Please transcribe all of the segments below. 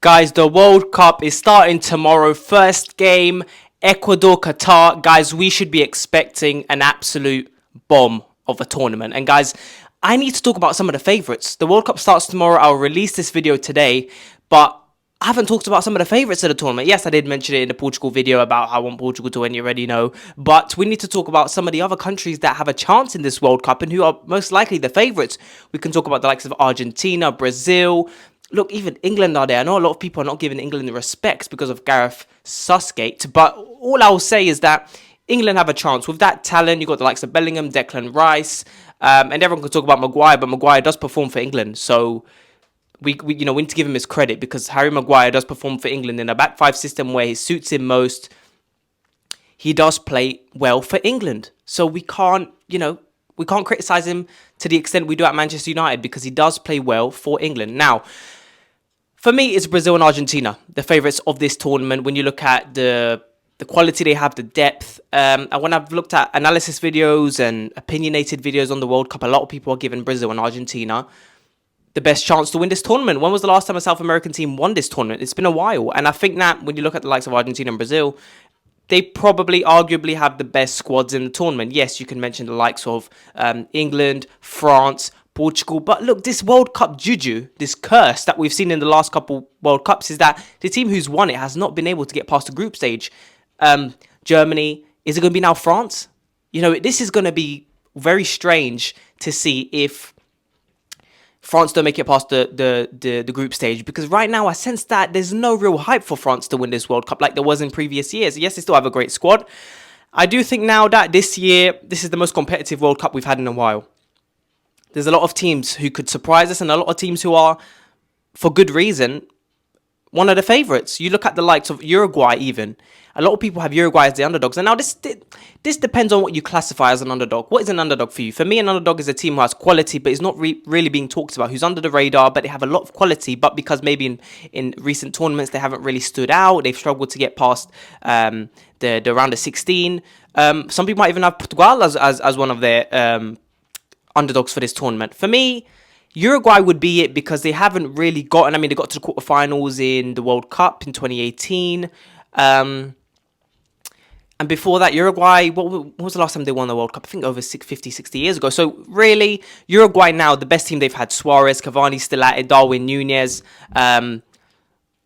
Guys, the World Cup is starting tomorrow. First game, Ecuador, Qatar. Guys, we should be expecting an absolute bomb of a tournament. And guys, I need to talk about some of the favourites. The World Cup starts tomorrow. I'll release this video today, but I haven't talked about some of the favourites of the tournament. Yes, I did mention it in the Portugal video about how I want Portugal to win, you already know. But we need to talk about some of the other countries that have a chance in this World Cup and who are most likely the favourites. We can talk about the likes of Argentina, Brazil. Look, even England are there. I know a lot of people are not giving England the respect because of Gareth Southgate. But all I'll say is that England have a chance. With that talent, you've got the likes of Bellingham, Declan Rice. And everyone can talk about Maguire, but Maguire does perform for England. So we need to give him his credit because Harry Maguire does perform for England in a back five system where he suits him most. He does play well for England. So we can't criticize him to the extent we do at Manchester United because he does play well for England. Now, for me, it's Brazil and Argentina, the favourites of this tournament. When you look at the quality they have, the depth. And when I've looked at analysis videos and opinionated videos on the World Cup, a lot of people are giving Brazil and Argentina the best chance to win this tournament. When was the last time a South American team won this tournament? It's been a while. And I think that when you look at the likes of Argentina and Brazil, they probably arguably have the best squads in the tournament. Yes, you can mention the likes of England, France, Portugal. But look, this World Cup juju, this curse that we've seen in the last couple World Cups is that the team who's won it has not been able to get past the group stage. Germany, is it going to be now France? This is going to be very strange to see if France don't make it past the group stage, because right now I sense that there's no real hype for France to win this World Cup like there was in previous years. Yes, they still have a great squad. I do think now that this year, this is the most competitive World Cup we've had in a while. There's a lot of teams who could surprise us and a lot of teams who are, for good reason, one of the favourites. You look at the likes of Uruguay even. A lot of people have Uruguay as the underdogs. And now this depends on what you classify as an underdog. What is an underdog for you? For me, an underdog is a team who has quality, but is not really being talked about, who's under the radar, but they have a lot of quality. But because maybe in recent tournaments, they haven't really stood out. They've struggled to get past the round of 16. Some people might even have Portugal as one of their underdogs for this tournament. For me, Uruguay would be it because they haven't really gotten... they got to the quarterfinals in the World Cup in 2018. And before that, Uruguay, what was the last time they won the World Cup? I think over 50, 60 years ago. So really, Uruguay now, the best team they've had. Suarez, Cavani still at it, Darwin Núñez,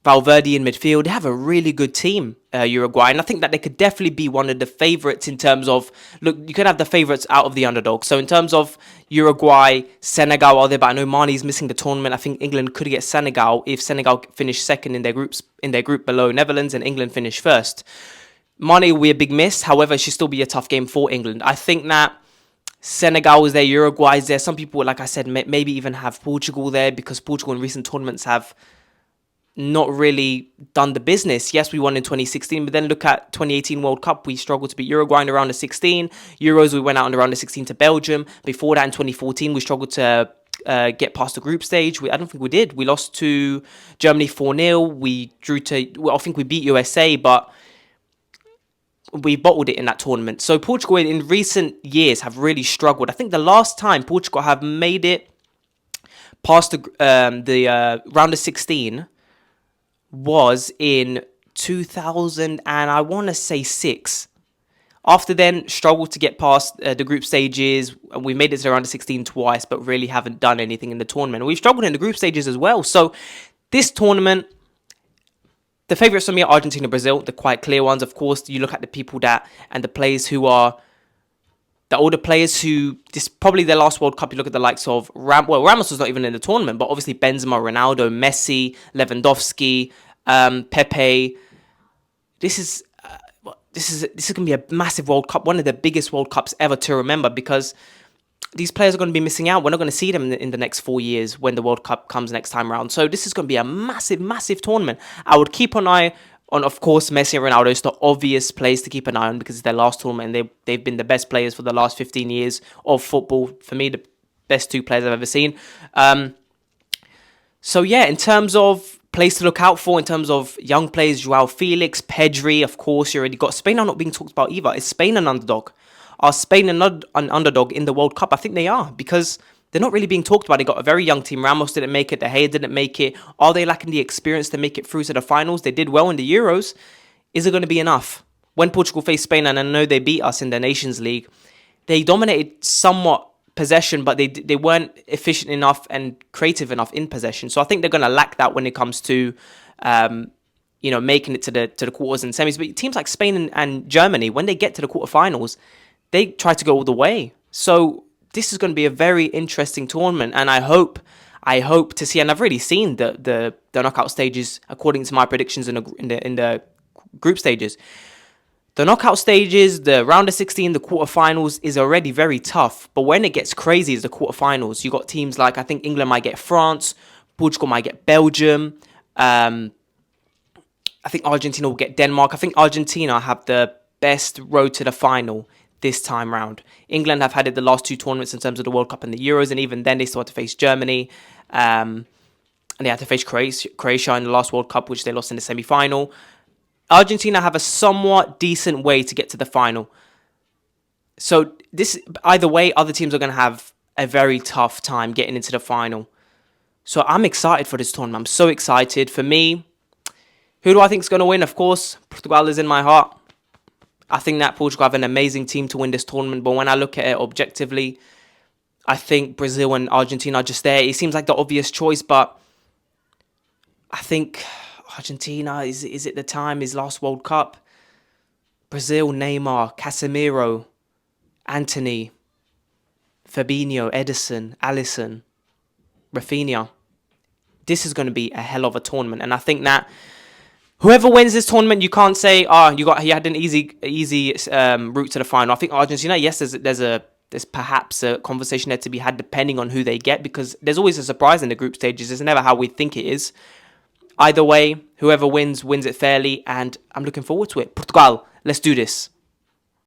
Valverde in midfield. They have a really good team, Uruguay. And I think that they could definitely be one of the favourites in terms of... Look, you could have the favourites out of the underdogs. So in terms of Uruguay, Senegal are there, but I know Mane's missing the tournament. I think England could get Senegal if Senegal finish second in their group below Netherlands and England finish first. Mane will be a big miss. However, it should still be a tough game for England. I think that Senegal is there, Uruguay is there. Some people, like I said, maybe even have Portugal there because Portugal in recent tournaments have not really done the business. Yes, we won in 2016, but then look at 2018 World Cup. We struggled to beat Uruguay in the round of 16. Euros, we went out in the round of 16 to Belgium. Before that, in 2014, we struggled to get past the group stage. I don't think we did. We lost to Germany 4-0. I think we beat USA, but we bottled it in that tournament. So Portugal in recent years have really struggled. I think the last time Portugal have made it past the round of 16 was in 2000 and I want to say 6. After then, struggled to get past the group stages. We made it to the round of 16 twice, but really haven't done anything in the tournament. We've struggled in the group stages as well. So this tournament, the favourites for me are Argentina, Brazil, the quite clear ones. Of course, you look at the people and the players who are the older players who, this probably their last World Cup. You look at the likes of Ramos was not even in the tournament, but obviously Benzema, Ronaldo, Messi, Lewandowski, Pepe. This is going to be a massive World Cup, one of the biggest World Cups ever to remember, because these players are going to be missing out. We're not going to see them in the next 4 years when the World Cup comes next time around. So this is going to be a massive, massive tournament. I would keep an eye on, of course, Messi and Ronaldo. It's the obvious players to keep an eye on because it's their last tournament and they've been the best players for the last 15 years of football. For me, the best two players I've ever seen. So yeah, in terms of players to look out for, in terms of young players, Joao Felix, Pedri, of course, you already got. Spain are not being talked about either. Is Spain an underdog? Are Spain an underdog in the World Cup? I think they are, because they're not really being talked about. They got a very young team. Ramos didn't make it. De Gea didn't make it. Are they lacking the experience to make it through to the finals? They did well in the Euros. Is it going to be enough? When Portugal faced Spain, and I know they beat us in the Nations League, they dominated somewhat possession, but they weren't efficient enough and creative enough in possession. So I think they're going to lack that when it comes to making it to the quarters and semis. But teams like Spain and Germany, when they get to the quarterfinals, they try to go all the way. So this is going to be a very interesting tournament, and I hope to see. And I've already seen the knockout stages according to my predictions in the group stages. The knockout stages, the round of 16, the quarterfinals is already very tough. But when it gets crazy is the quarterfinals. You got teams like, I think England might get France, Portugal might get Belgium. I think Argentina will get Denmark. I think Argentina have the best road to the final this time round. England have had it the last two tournaments in terms of the World Cup and the Euros, and even then they still had to face Germany. And they had to face Croatia in the last World Cup, which they lost in the semi-final. Argentina have a somewhat decent way to get to the final. So this, either way, other teams are going to have a very tough time getting into the final. So I'm excited for this tournament. I'm so excited. For me, who do I think is going to win? Of course, Portugal is in my heart. I think that Portugal have an amazing team to win this tournament. But when I look at it objectively, I think Brazil and Argentina are just there. It seems like the obvious choice, but I think Argentina, is it the time? His last World Cup? Brazil, Neymar, Casemiro, Antony, Fabinho, Edison, Alisson, Rafinha. This is going to be a hell of a tournament. And I think that whoever wins this tournament, you can't say, you had an easy route to the final. I think Argentina, yes, there's perhaps a conversation there to be had depending on who they get, because there's always a surprise in the group stages. It's never how we think it is. Either way, whoever wins it fairly, and I'm looking forward to it. Portugal, let's do this.